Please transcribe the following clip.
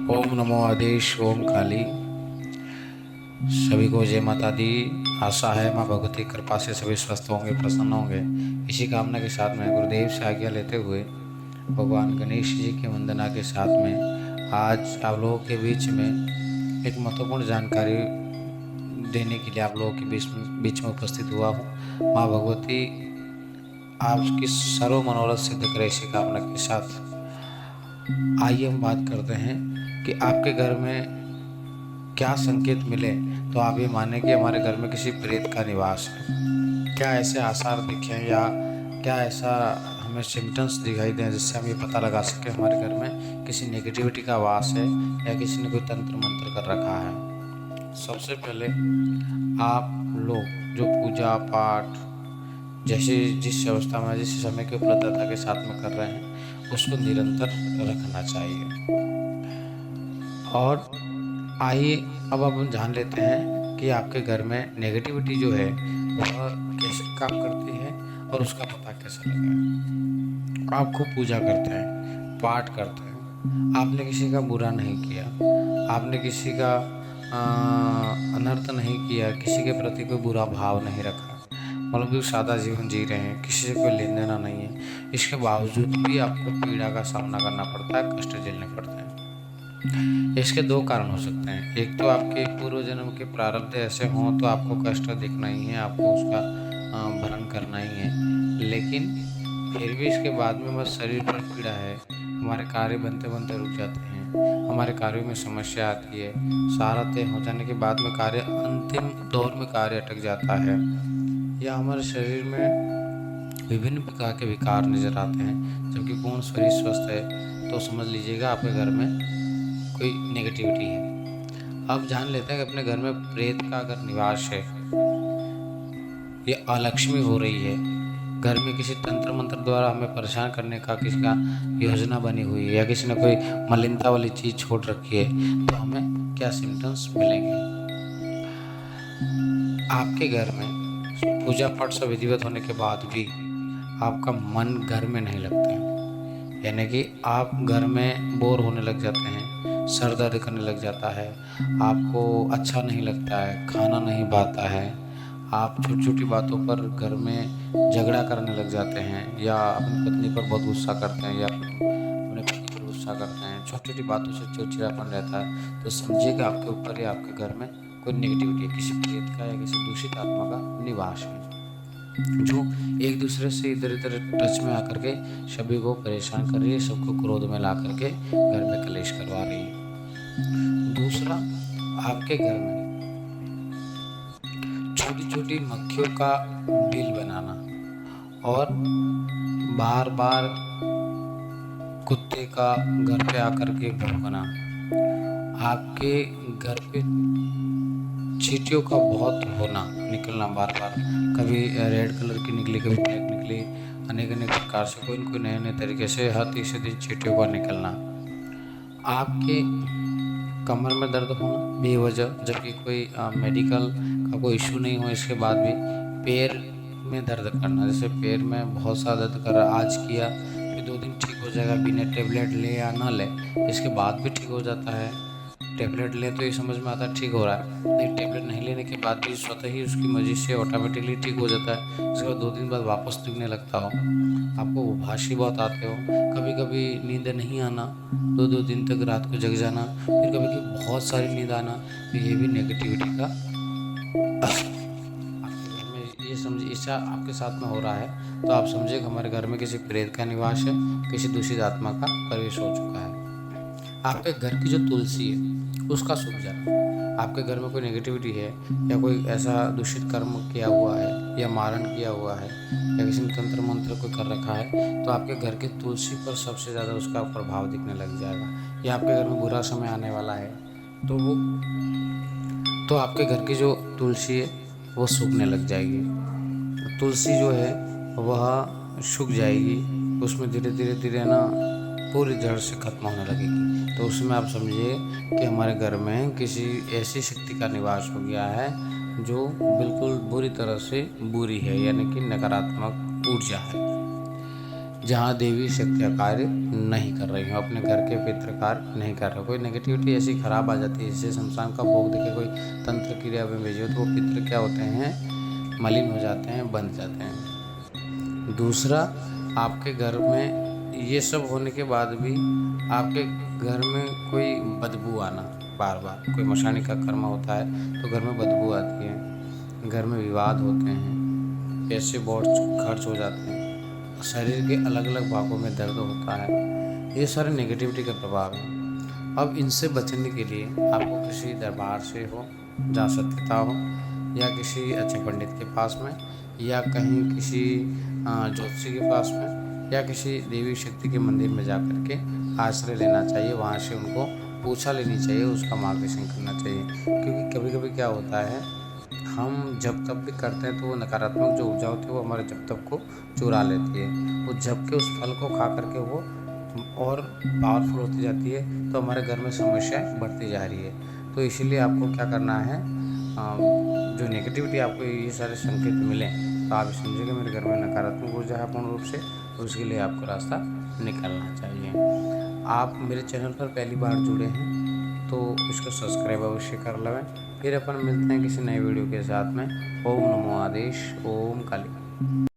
ओम नमो आदेश ओम काली। सभी को जय माता दी। आशा है माँ भगवती कृपा से सभी स्वस्थ होंगे, प्रसन्न होंगे। इसी कामना के साथ में गुरुदेव से आज्ञा लेते हुए भगवान गणेश जी की वंदना के साथ में आज आप लोगों के बीच में एक महत्वपूर्ण जानकारी देने के लिए आप लोगों के बीच में उपस्थित हुआ हूँ। माँ भगवती आपकी सर्व मनोरथ सिद्ध करे इसी कामना के साथ आइए हम बात करते हैं कि आपके घर में क्या संकेत मिले तो आप ये माने कि हमारे घर में किसी प्रेत का निवास है। क्या ऐसे आसार दिखें या क्या ऐसा हमें सिम्टम्स दिखाई दें जिससे हम ये पता लगा सकें हमारे घर में किसी नेगेटिविटी का वास है या किसी ने कोई तंत्र मंत्र कर रखा है। सबसे पहले आप लोग जो पूजा पाठ जैसे जिस अवस्था में जिस समय की उपलब्धता के साथ में कर रहे हैं उसको निरंतर रखना चाहिए। और आइए अब हम जान लेते हैं कि आपके घर में नेगेटिविटी जो है वह कैसे काम करती है और उसका पता कैसे लगाएं। आप खूब पूजा करते हैं, पाठ करते हैं, आपने किसी का बुरा नहीं किया, आपने किसी का अनर्थ नहीं किया, किसी के प्रति कोई बुरा भाव नहीं रखा, मतलब कि सादा जीवन जी रहे हैं, किसी से कोई लेन देना नहीं है, इसके बावजूद भी आपको पीड़ा का सामना करना पड़ता है, कष्ट झेलने पड़ते हैं। इसके दो कारण हो सकते हैं। एक तो आपके पूर्व जन्म के प्रारब्ध ऐसे हों तो आपको कष्ट दिखना ही है, आपको उसका भरण करना ही है। लेकिन फिर भी इसके बाद में बस शरीर पर पीड़ा है, हमारे कार्य बनते बनते रुक जाते हैं, हमारे कार्यों में समस्या आती है, सारा तय हो जाने के बाद में कार्य अंतिम दौर में कार्य अटक जाता है, या हमारे शरीर में विभिन्न प्रकार के विकार नजर आते हैं जबकि पूर्ण शरीर स्वस्थ है, तो समझ लीजिएगा आपके घर में कोई नेगेटिविटी है। अब जान लेते हैं कि अपने घर में प्रेत का अगर निवास है या अलक्ष्मी हो रही है, घर में किसी तंत्र मंत्र द्वारा हमें परेशान करने का किसी का योजना बनी हुई है या किसी ने कोई मलिनता वाली चीज़ छोड़ रखी है, तो हमें क्या सिम्टम्स मिलेंगे। आपके घर में पूजा पाठ सब विधिवत होने के बाद भी आपका मन घर में नहीं लगता है, यानी कि आप घर में बोर होने लग जाते हैं, सर दर्द करने लग जाता है, आपको अच्छा नहीं लगता है, खाना नहीं भाता है, आप छोटी छोटी बातों पर घर में झगड़ा करने लग जाते हैं या अपनी पत्नी पर बहुत गुस्सा करते हैं या अपने पति पर गुस्सा करते हैं, छोटी छोटी बातों से चिड़चिड़ापन रहता है, तो समझिए कि आपके ऊपर या आपके घर में कोई नेगेटिविटी है, किसी प्रेत का या किसी दूषित आत्मा का निवास है जो एक दूसरे से इधर इधर टच में आकर के सभी को परेशान कर रही है, सबको क्रोध में ला करके घर में कलेश करवा रही है। दूसरा, आपके घर में छोटी छोटी मक्खियों का बिल बनाना और बार बार कुत्ते का घर पे आकर के भौंकना, आपके घर पे चींटियों का बहुत होना, निकलना बार बार, कभी रेड कलर की निकली, कभी ब्लैक निकली, अनेक अनेक प्रकार से कोई न कोई नए नए तरीके से हर तीसरे दिन चींटियों का निकलना, आपके कमर में दर्द होना बेवजह जबकि कोई मेडिकल का कोई इशू नहीं हो, इसके बाद भी पैर में दर्द करना, जैसे पैर में बहुत सारा दर्द कर रहा, आज किया फिर 2 दिन ठीक हो जाएगा, बिना टेबलेट ले या ना ले इसके बाद भी ठीक हो जाता है। टेबलेट ले तो ये समझ में आता है ठीक हो रहा है, नहीं टेबलेट नहीं लेने के बाद भी स्वतः ही उसकी मर्जी से ऑटोमेटिकली ठीक हो जाता है, इसके बाद 2 दिन बाद वापस दुखने लगता हो, आपको उबासी बहुत आते हो, कभी कभी नींद नहीं आना, 2-2 दिन तक रात को जग जाना, फिर कभी कभी बहुत सारी नींद आना, तो ये भी नेगेटिविटी का आपके घर में ये समझिए ऐसा आपके साथ में हो रहा है, तो आप समझिए कि हमारे घर में किसी प्रेत का निवास है, किसी दूषित आत्मा का प्रवेश हो चुका है। आपके घर की जो तुलसी है उसका सूख जाना, आपके घर में कोई नेगेटिविटी है या कोई ऐसा दूषित कर्म किया हुआ है या मारण किया हुआ है या किसी ने तंत्र मंत्र कोई कर रखा है, तो आपके घर की तुलसी पर सबसे ज़्यादा उसका प्रभाव दिखने लग जाएगा, या आपके घर में बुरा समय आने वाला है तो आपके घर की जो तुलसी है वो सूखने लग जाएगी। तुलसी जो है वह सूख जाएगी, उसमें धीरे धीरे धीरे ना पूरी जड़ से खत्म होने लगेगी, तो उसमें आप समझिए कि हमारे घर में किसी ऐसी शक्ति का निवास हो गया है जो बिल्कुल बुरी तरह से बुरी है, यानी कि नकारात्मक ऊर्जा है। जहाँ देवी शक्तियाँ कार्य नहीं कर रही हो, अपने घर के पितृ कार्य नहीं कर रहे, कोई नेगेटिविटी ऐसी खराब आ जाती है, जैसे शमशान का भोग देके कोई तंत्र क्रिया में भेजे तो वो पितृ क्या होते हैं, मलिन हो जाते हैं, बंध जाते हैं। दूसरा, आपके घर में ये सब होने के बाद भी आपके घर में कोई बदबू आना, बार बार कोई मशानी का कर्म होता है तो घर में बदबू आती है, घर में विवाद होते हैं, पैसे बहुत खर्च हो जाते हैं, शरीर के अलग अलग भागों में दर्द होता है, ये सारे नेगेटिविटी का प्रभाव है। अब इनसे बचने के लिए आपको किसी दरबार से हो जहाँ सत्यता हो, या किसी अच्छे पंडित के पास में, या कहीं किसी ज्योतिषी के पास में, या किसी देवी शक्ति के मंदिर में जा कर के आश्रय लेना चाहिए। वहाँ से उनको पूछा लेनी चाहिए, उसका मार्गदर्शन करना चाहिए। क्योंकि कभी कभी क्या होता है, हम जब तब भी करते हैं तो वो नकारात्मक जो ऊर्जा होती है वो हमारे जब तब को चुरा लेती है। वो जब के उस फल को खा करके वो और पावरफुल होती जाती है, तो हमारे घर में समस्याएं बढ़ती जा रही है। तो इसीलिए आपको क्या करना है, जो नेगेटिविटी आपको ये सारे संकेत मिले तो आप समझिए कि मेरे घर में नकारात्मक ऊर्जा है पूर्ण रूप से, तो उसके लिए आपको रास्ता निकालना चाहिए। आप मेरे चैनल पर पहली बार जुड़े हैं तो इसको सब्सक्राइब अवश्य कर लें। फिर अपन मिलते हैं किसी नए वीडियो के साथ में। ओम नमो आदेश, ओम काली।